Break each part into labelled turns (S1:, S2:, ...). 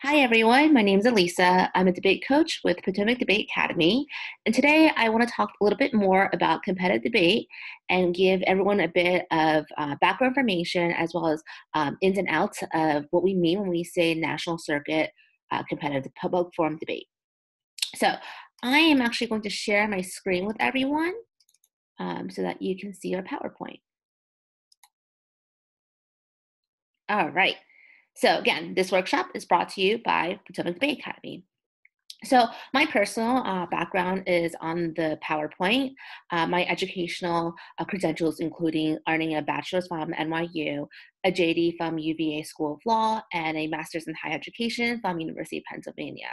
S1: Hi, everyone. My name is Elisa. I'm a debate coach with Potomac Debate Academy. And today I want to talk a little bit more about competitive debate and give everyone a bit of background information as well as ins and outs of what we mean when we say national circuit competitive public forum debate. So I am actually going to share my screen with everyone so that you can see our PowerPoint. All right. So again, this workshop is brought to you by Potomac Debate Academy. So my personal background is on the PowerPoint. My educational credentials including earning a bachelor's from NYU, a JD from UVA School of Law, and a master's in higher education from University of Pennsylvania.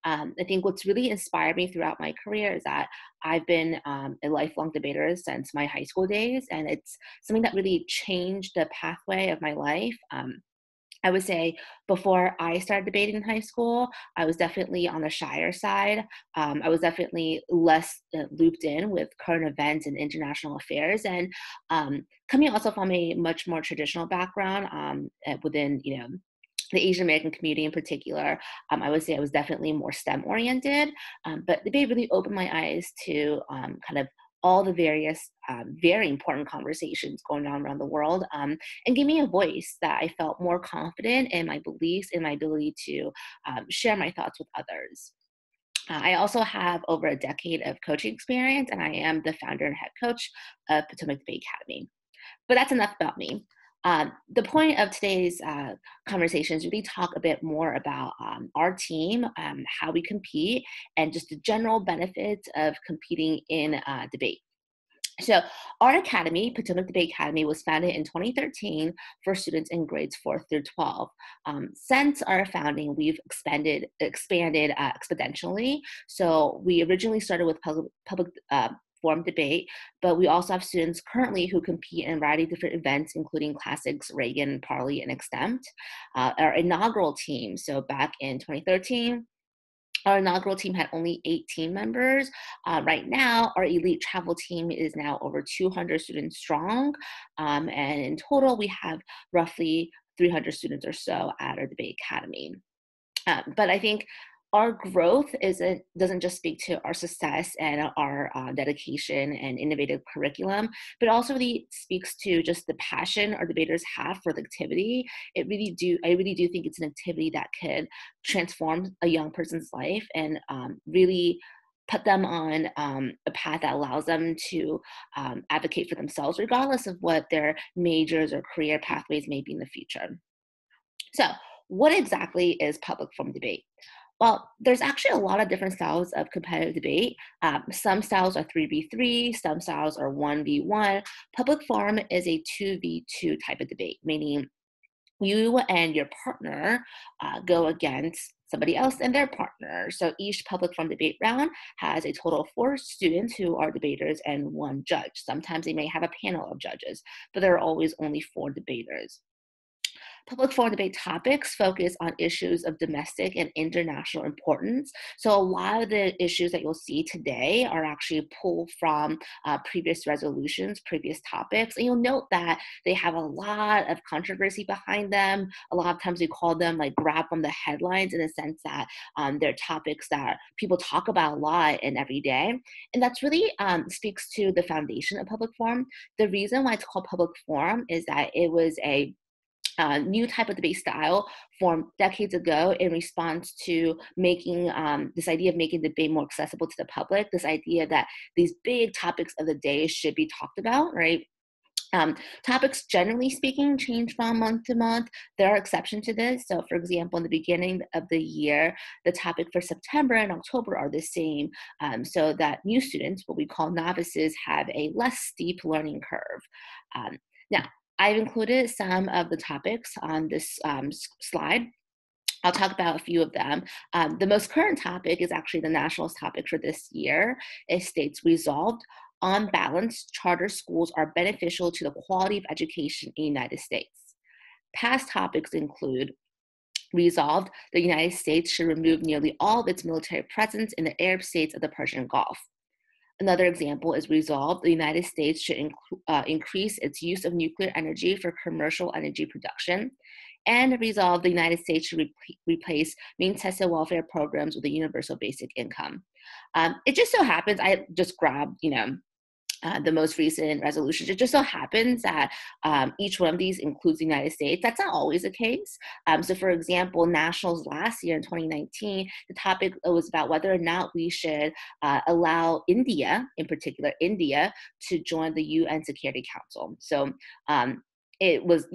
S1: I think what's really inspired me throughout my career is that I've been a lifelong debater since my high school days, and it's something that really changed the pathway of my life. I would say before I started debating in high school, I was definitely on the shyer side. I was definitely less looped in with current events and international affairs. And coming also from a much more traditional background within, the Asian American community in particular, I would say I was definitely more STEM oriented. But debate really opened my eyes to kind of all the various very important conversations going on around the world and gave me a voice that I felt more confident in my beliefs and my ability to share my thoughts with others. I also have over a decade of coaching experience, and I am the founder and head coach of Potomac Debate Academy. But that's enough about me. The point of today's conversation is really talk a bit more about our team, how we compete, and just the general benefits of competing in debate. So our academy, Potomac Debate Academy, was founded in 2013 for students in grades 4 through 12. Since our founding, we've expanded exponentially. So we originally started with public forum debate, but we also have students currently who compete in a variety of different events, including Classics, Reagan, Parley, and Extempt. Our inaugural team, so back in 2013, our inaugural team had only 8 team members. Right now, our elite travel team is now over 200 students strong. And in total, we have roughly 300 students or so at our debate academy. But I think our growth doesn't just speak to our success and our dedication and innovative curriculum, but also really speaks to just the passion our debaters have for the activity. I really do think it's an activity that could transform a young person's life and really put them on a path that allows them to advocate for themselves, regardless of what their majors or career pathways may be in the future. So, what exactly is public forum debate? Well, there's actually a lot of different styles of competitive debate. Some styles are 3v3, some styles are 1v1. Public forum is a 2v2 type of debate, meaning you and your partner go against somebody else and their partner. So each public forum debate round has a total of 4 students who are debaters and 1 judge. Sometimes they may have a panel of judges, but there are always only 4 debaters. Public forum debate topics focus on issues of domestic and international importance. So a lot of the issues that you'll see today are actually pulled from previous resolutions, previous topics. And you'll note that they have a lot of controversy behind them. A lot of times we call them like grab from the headlines in the sense that they're topics that people talk about a lot and every day. And that's really speaks to the foundation of public forum. The reason why it's called public forum is that it was a new type of debate style formed decades ago in response to making this idea of making debate more accessible to the public, this idea that these big topics of the day should be talked about, right? Topics, generally speaking, change from month to month. There are exceptions to this. So, for example, in the beginning of the year, the topic for September and October are the same, so that new students, what we call novices, have a less steep learning curve. Now, I've included some of the topics on this slide. I'll talk about a few of them. The most current topic is actually the national topic for this year. It states, resolved, on balance, charter schools are beneficial to the quality of education in the United States. Past topics include, resolved, the United States should remove nearly all of its military presence in the Arab states of the Persian Gulf. Another example is, resolved, the United States should increase its use of nuclear energy for commercial energy production. and resolve the United States to replace means tested welfare programs with a universal basic income. It just so happens, I just grabbed, the most recent resolutions. It just so happens that each one of these includes the United States. That's not always the case. So, for example, nationals last year in 2019, the topic was about whether or not we should allow India, in particular India, to join the UN Security Council. So, it was,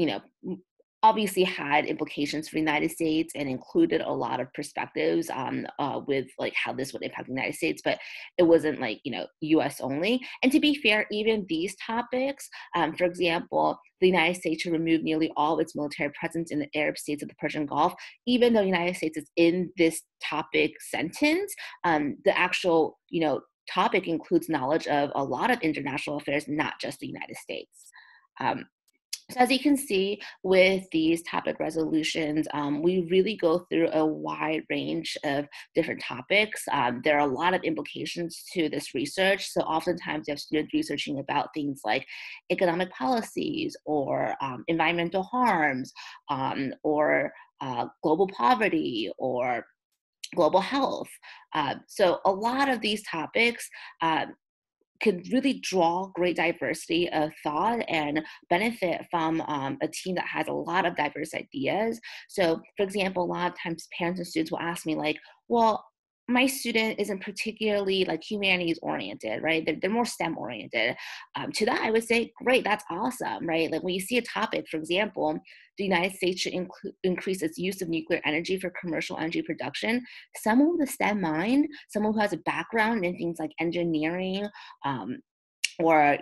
S1: obviously had implications for the United States and included a lot of perspectives with like how this would impact the United States, but it wasn't like, US only. And to be fair, even these topics, for example, the United States should remove nearly all of its military presence in the Arab states of the Persian Gulf, even though the United States is in this topic sentence, the actual, topic includes knowledge of a lot of international affairs, not just the United States. Um, so as you can see with these topic resolutions, we really go through a wide range of different topics. There are a lot of implications to this research. So oftentimes you have students researching about things like economic policies or environmental harms or global poverty or global health. So a lot of these topics could really draw great diversity of thought and benefit from a team that has a lot of diverse ideas. So, for example, a lot of times parents and students will ask me, like, well, my student isn't particularly like humanities oriented, right? They're more STEM oriented. To that, I would say, great, that's awesome, right? Like when you see a topic, for example, the United States should increase its use of nuclear energy for commercial energy production. Someone with a STEM mind, someone who has a background in things like engineering, um, or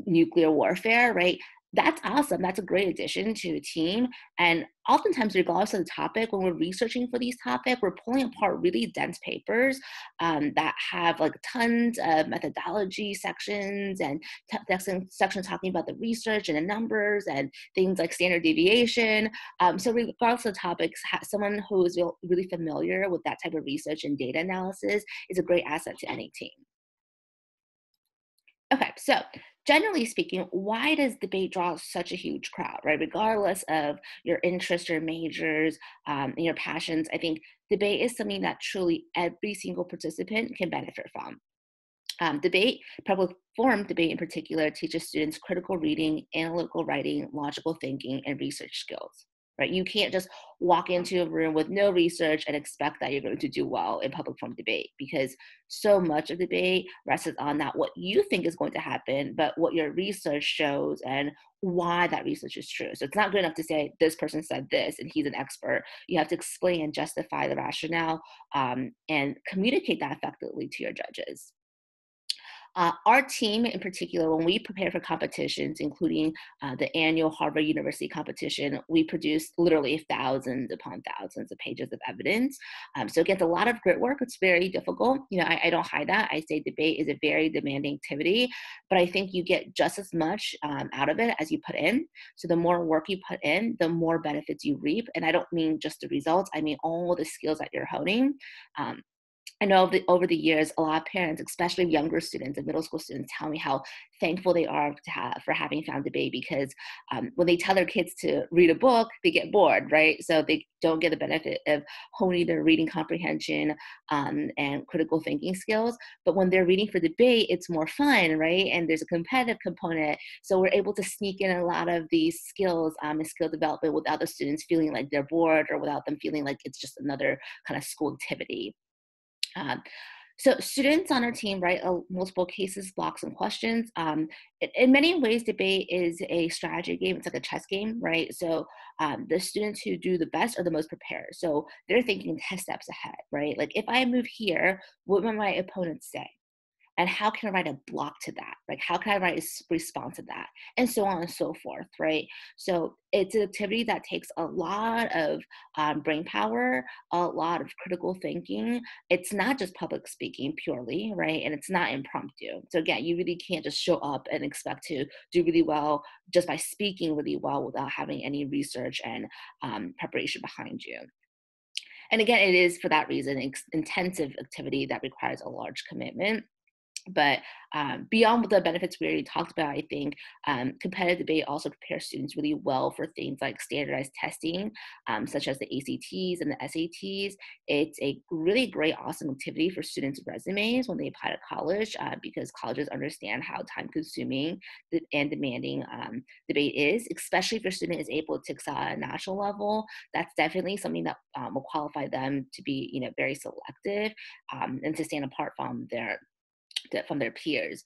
S1: nuclear warfare, right? That's awesome. That's a great addition to a team. And oftentimes, regardless of the topic, when we're researching for these topics, we're pulling apart really dense papers that have like tons of methodology sections and sections talking about the research and the numbers and things like standard deviation. So regardless of the topics, someone who is really familiar with that type of research and data analysis is a great asset to any team. Okay, so generally speaking, why does debate draw such a huge crowd, right? Regardless of your interests, your majors, and your passions, I think debate is something that truly every single participant can benefit from. Public forum debate in particular, teaches students critical reading, analytical writing, logical thinking, and research skills. Right? You can't just walk into a room with no research and expect that you're going to do well in public forum debate, because so much of debate rests on not what you think is going to happen, but what your research shows and why that research is true. So it's not good enough to say this person said this and he's an expert. You have to explain and justify the rationale and communicate that effectively to your judges. Our team in particular, when we prepare for competitions, including the annual Harvard University competition, we produce literally thousands upon thousands of pages of evidence. So it gets a lot of grit work. It's very difficult. I don't hide that. I say debate is a very demanding activity, but I think you get just as much out of it as you put in. So the more work you put in, the more benefits you reap. And I don't mean just the results. I mean all the skills that you're honing. Um, I know over the years, a lot of parents, especially younger students and middle school students, tell me how thankful they are for having found debate, because when they tell their kids to read a book, they get bored, right? So they don't get the benefit of honing their reading comprehension and critical thinking skills. But when they're reading for debate, it's more fun, right? And there's a competitive component. So we're able to sneak in a lot of these skills and skill development without the students feeling like they're bored or without them feeling like it's just another kind of school activity. Um, so students on our team write multiple cases, blocks, and questions. In many ways, debate is a strategy game. It's like a chess game, right? So the students who do the best are the most prepared. So they're thinking 10 steps ahead, right? Like if I move here, what will my opponents say? And how can I write a block to that? Like, how can I write a response to that? And so on and so forth, right? So it's an activity that takes a lot of brain power, a lot of critical thinking. It's not just public speaking purely, right? And it's not impromptu. So again, you really can't just show up and expect to do really well just by speaking really well without having any research and preparation behind you. And again, it is for that reason, intensive activity that requires a large commitment. But beyond the benefits we already talked about, I think competitive debate also prepares students really well for things like standardized testing, such as the ACTs and the SATs. It's a really great, awesome activity for students' resumes when they apply to college because colleges understand how time consuming and demanding debate is, especially if your student is able to excel at a national level. That's definitely something that will qualify them to be, very selective and to stand apart from their peers.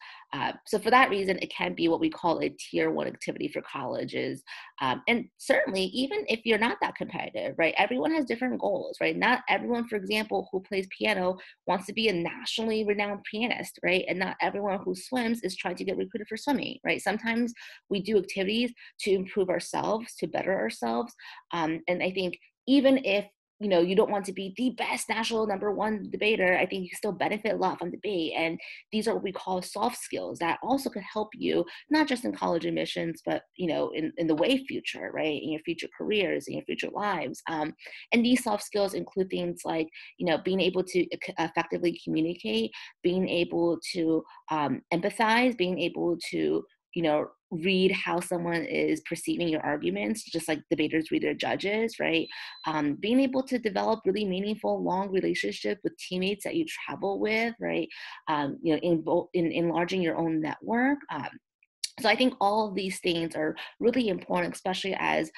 S1: So for that reason, it can be what we call a tier one activity for colleges. And certainly, even if you're not that competitive, right? Everyone has different goals, right? Not everyone, for example, who plays piano wants to be a nationally renowned pianist, right? And not everyone who swims is trying to get recruited for swimming, right? Sometimes we do activities to improve ourselves, to better ourselves. And I think even if you don't want to be the best national number one debater, I think you still benefit a lot from debate. And these are what we call soft skills that also could help you, not just in college admissions, but, in the way future, right? In your future careers, in your future lives. And these soft skills include things like, being able to effectively communicate, being able to empathize, being able to, read how someone is perceiving your arguments, just like debaters read their judges, right? Being able to develop really meaningful, long relationship with teammates that you travel with, right? In enlarging your own network. So I think all of these things are really important, especially as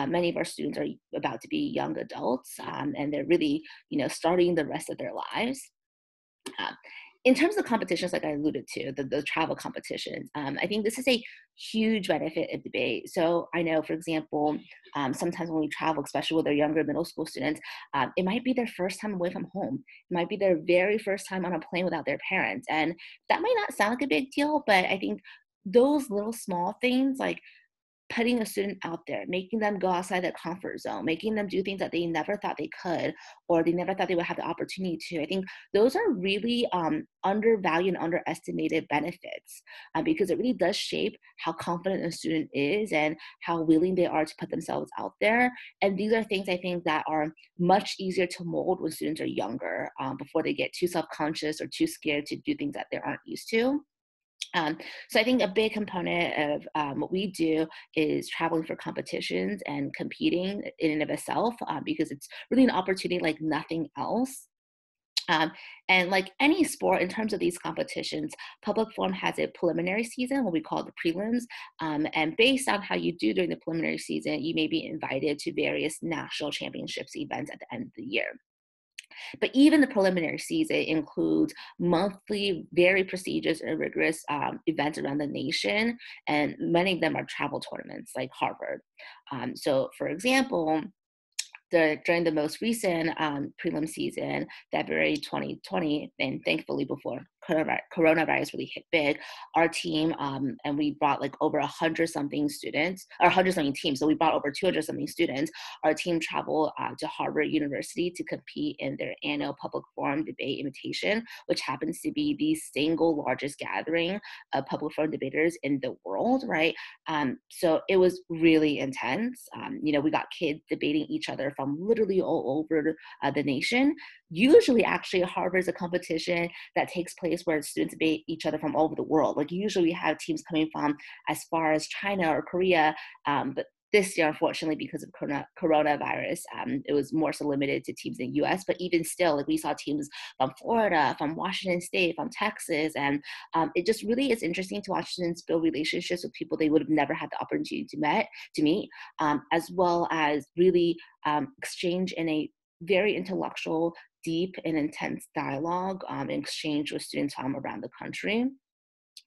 S1: many of our students are about to be young adults, and they're really, starting the rest of their lives. Um, in terms of competitions, like I alluded to, the travel competitions, I think this is a huge benefit of debate. So I know, for example, sometimes when we travel, especially with our younger middle school students, it might be their first time away from home. It might be their very first time on a plane without their parents. And that might not sound like a big deal, but I think those little small things, like putting a student out there, making them go outside their comfort zone, making them do things that they never thought they could, or they never thought they would have the opportunity to. I think those are really undervalued and underestimated benefits because it really does shape how confident a student is and how willing they are to put themselves out there. And these are things I think that are much easier to mold when students are younger before they get too self-conscious or too scared to do things that they aren't used to. Um, so I think a big component of what we do is traveling for competitions and competing in and of itself because it's really an opportunity like nothing else. Um, and like any sport, in terms of these competitions, public forum has a preliminary season, what we call the prelims. And based on how you do during the preliminary season, you may be invited to various national championships events at the end of the year. But even the preliminary season includes monthly, very prestigious and rigorous events around the nation, and many of them are travel tournaments like Harvard. So, for example, during the most recent prelim season, February 2020, and thankfully before coronavirus really hit big, our team, and we brought like over 100 something students, or 100 something teams. So we brought over 200 something students. Our team traveled to Harvard University to compete in their annual public forum debate invitation, which happens to be the single largest gathering of public forum debaters in the world, right? So it was really intense. We got kids debating each other from literally all over the nation. Usually, actually, Harvard is a competition that takes place where students debate each other from all over the world. Like usually, we have teams coming from as far as China or Korea, but this year, unfortunately, because of coronavirus, it was more so limited to teams in the U.S. But even still, like we saw teams from Florida, from Washington State, from Texas, and it just really is interesting to watch students build relationships with people they would have never had the opportunity to meet, as well as really exchange in a very intellectual, deep, and intense dialogue and exchange with students from around the country.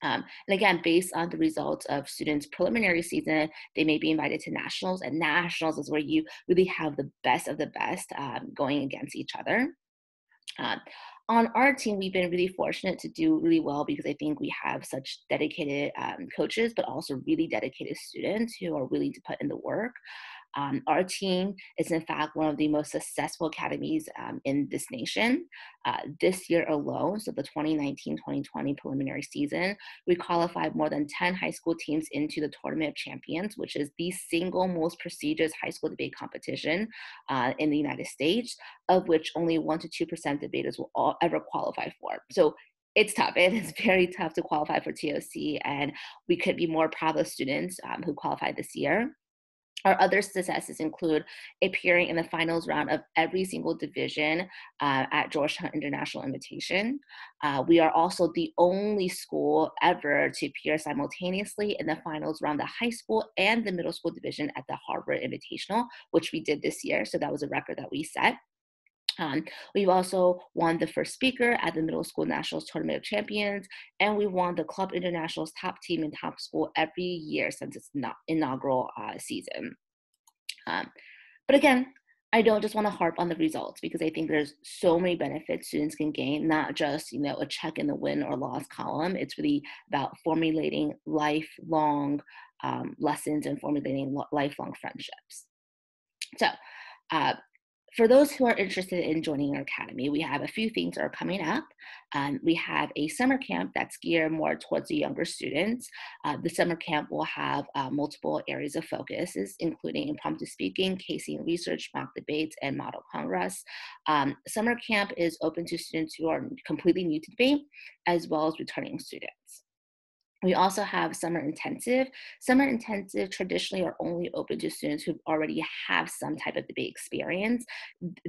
S1: And again, based on the results of students' preliminary season, they may be invited to nationals, and nationals is where you really have the best of the best going against each other. Um, on our team, we've been really fortunate to do really well because I think we have such dedicated coaches, but also really dedicated students who are willing to put in the work. Our team is, in fact, one of the most successful academies in this nation. This year alone, so the 2019-2020 preliminary season, we qualified more than 10 high school teams into the Tournament of Champions, which is the single most prestigious high school debate competition in the United States, of which only 1% to 2% debaters will ever qualify for. So It's tough. It is very tough to qualify for TOC, and we could be more proud of students who qualified this year. Our other successes include appearing in the finals round of every single division at Georgetown International Invitation. We are also the only school ever to appear simultaneously in the finals round the high school and the middle school division at the Harvard Invitational, which we did this year. So that was a record that we set. We've also won the first speaker at the Middle School Nationals Tournament of Champions, and we won the Club International's top team and top school every year since its inaugural season. But again, I don't just want to harp on the results because I think there's so many benefits students can gain, not just, a check in the win or loss column. It's really about formulating lifelong lessons and formulating lifelong friendships. So, for those who are interested in joining our academy, we have a few things that are coming up. We have a summer camp that's geared more towards the younger students. The summer camp will have multiple areas of focuses, including impromptu speaking, casing research, mock debates, and model congress. Summer camp is open to students who are completely new to debate, as well as returning students. We also have summer intensive. Summer intensive traditionally are only open to students who already have some type of debate experience.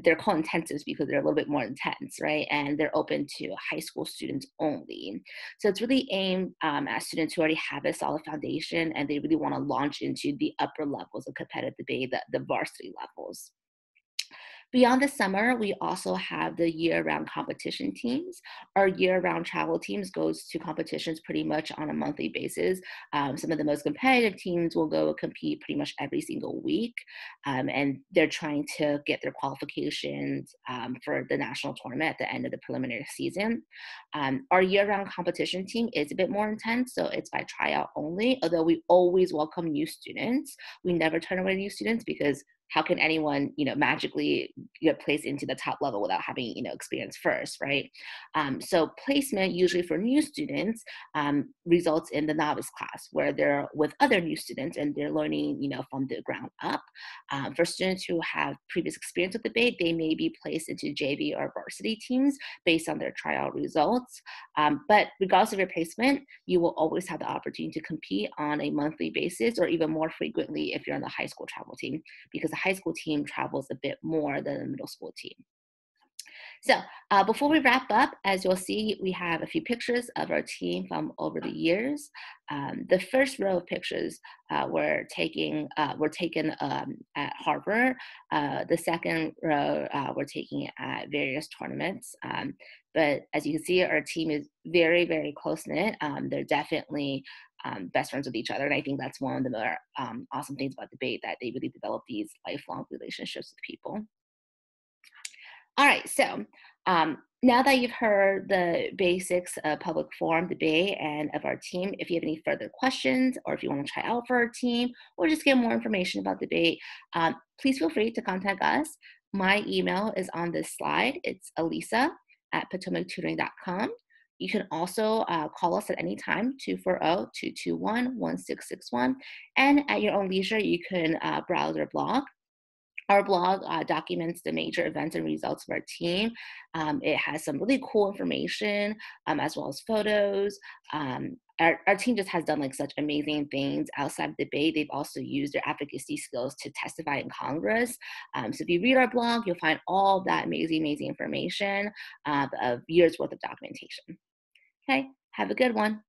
S1: They're called intensives because they're a little bit more intense, right? And they're open to high school students only. So it's really aimed at students who already have a solid foundation and they really want to launch into the upper levels of competitive debate, the varsity levels. Beyond the summer, we also have the year-round competition teams. Our year-round travel teams goes to competitions pretty much on a monthly basis. Some of the most competitive teams will go compete pretty much every single week, and they're trying to get their qualifications for the national tournament at the end of the preliminary season. Our year-round competition team is a bit more intense, so it's by tryout only, although we always welcome new students. We never turn away new students because how can anyone, magically get placed into the top level without having, experience first, right? So placement usually for new students results in the novice class where they're with other new students and they're learning, from the ground up. For students who have previous experience with debate, they may be placed into JV or varsity teams based on their tryout results. But regardless of your placement, you will always have the opportunity to compete on a monthly basis or even more frequently if you're on the high school travel team, because the high school team travels a bit more than the middle school team. So before we wrap up, as you'll see, we have a few pictures of our team from over the years. The first row of pictures were taken at Harvard. The second row were taken at various tournaments. But as you can see, our team is very, very close-knit. They're definitely best friends with each other. And I think that's one of the more awesome things about debate, that they really develop these lifelong relationships with people. All right, so now that you've heard the basics of public forum debate and of our team, if you have any further questions or if you want to try out for our team or just get more information about debate, please feel free to contact us. My email is on this slide. It's alisa@potomactutoring.com. You can also call us at any time, 240-221-1661. And at your own leisure, you can browse our blog. Our blog documents the major events and results of our team. It has some really cool information as well as photos. Our team just has done like such amazing things outside of debate. They've also used their advocacy skills to testify in Congress. So if you read our blog, you'll find all that amazing information of years worth of documentation. Okay, have a good one.